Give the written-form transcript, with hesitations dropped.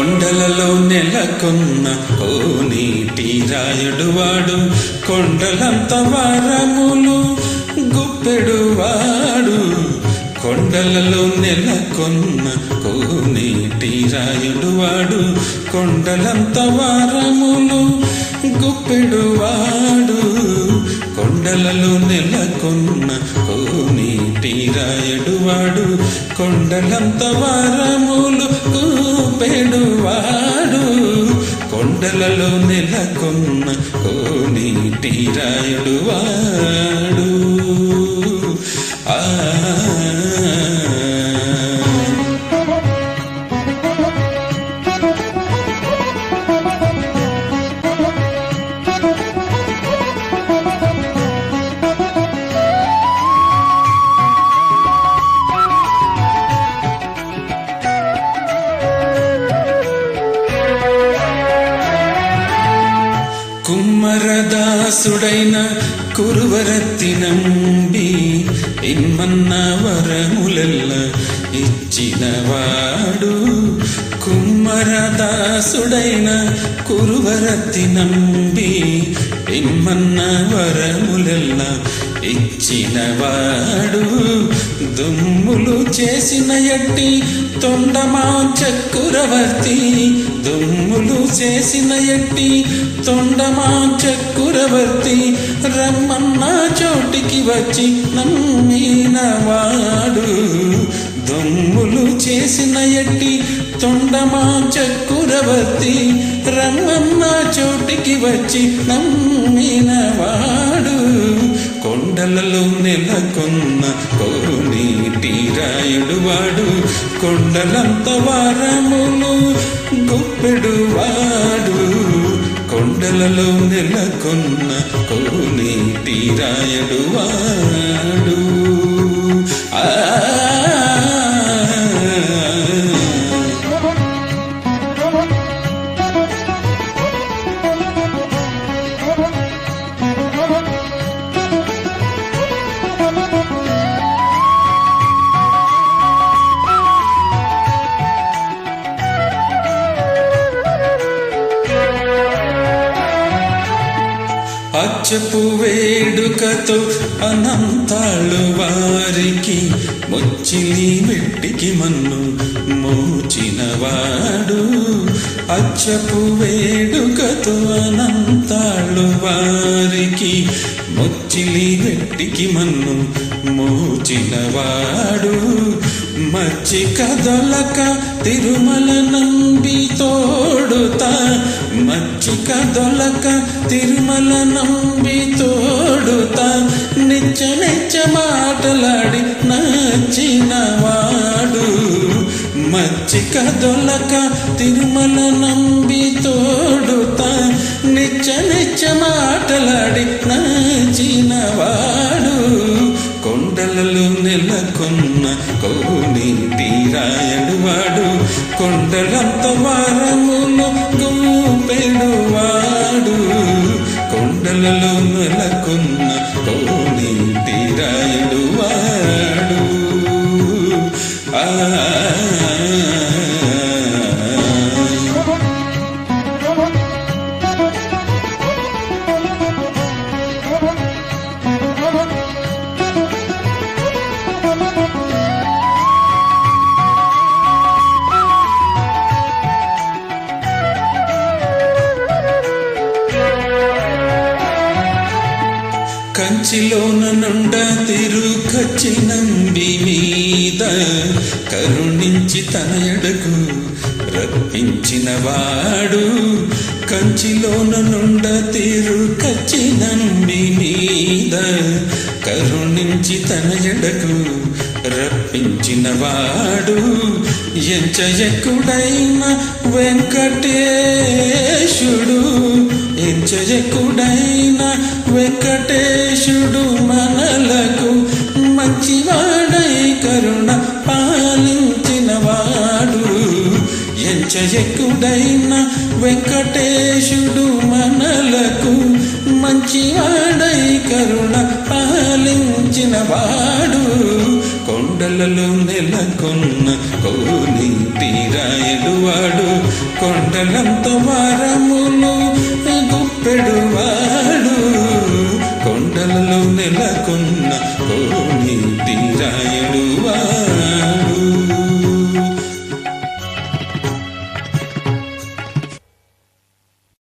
కొండలలో నెలకొన్న కోనేటి రాయుడు వాడు, కొండలంత వరములు గుప్పెడు వాడు. కొండలలో నెలకొన్న కోనేటి రాయుడు వాడు, కొండలంత వరములు గుప్పెడు వాడు. కొండలలో నెలకొన్న కోనేటి రాయుడు వాడు, కొండలంత వరములు గుప్పెడు వాడు. కొండలలో నెలకొన్న కోనేటి రాయుడు వాడు. కుమ్మరదాసుడైన కురువరత్తి నంబి ఇమ్మన్న వరములెల్ల ఇచ్చినవాడు. కుమ్మరదాసుడైన కురువరత్తి నంబి ఇమ్మన్న వరములెల్ల ఇచ్చినవాడు. దుమ్ములు చేసిన ఎట్టి తొండమాంచ కురవర్తి, దుమ్ములు చేసిన ఎట్టి తొండమాంచ కురవర్తి, రమ్మన్న చోటికి వచ్చి నమ్మినవాడు. దుమ్ములు చేసిన ఎట్టి తొండమాంచ కురవర్తి, రమ్మన్న చోటికి వచ్చి నమ్మినవాడు. కొండలలో నెలకొన్న కోనేటి రాయుడు వాడు, కొండలంత వరములు గుప్పెడు వాడు. కొండలలో నెలకొన్న కోనేటి రాయుడు వాడు. అచ్చపు వేడుకతో అనంతాళ్ళు వారికి మొచ్చిలి మెట్టికి మన్ను మోచినవాడు. అచ్చపు వేడుకతో అనంతాళ్ళు వారికి మొచ్చిలి మెట్టికి మన్ను మోచినవాడు. మచ్చి కదలక తిరుమల నంబి తోడుతా, మచ్చి కదలక తిరుమల నంబి తోడుతా, నిచ్చ నిచ్చ మాటలాడి నచ్చినవాడు. మచ్చి కదలక తిరుమల నంబి తోడుతా, నిచ్చ నిచ్చ మాటలాడి నచ్చినవాడు. కొండలలో నెలకొన్న కోనేటి రాయుడు వాడు, కొండలంత వరములు గుప్పెడు వాడు. కొండలలో నెలకొన్న కోనేటి రాయుడు వాడు. కంచిలోన నుండ తిరుకచ్చి నంబి మీద కరుణించి తన ఎడకు రప్పించినవాడు. కంచిలోన నుండ తిరుకచ్చి నంబి మీద కరుణించి తన ఎడకు రప్పించినవాడు. ఎంచయకుడైన వెంకటేశుడు, ఎంచయకుడైన వెంకటేశుడు మనలకు మంచివాడై కరుణ పాలించినవాడు. ఎంచయకుడైన వెంకటేశుడు మనలకు మంచివాడై కరుణ పాలించినవాడు. కొండ కొండలలో నెలకొన్న కోనేటి రాయలు వాడు కొండలంత వారములు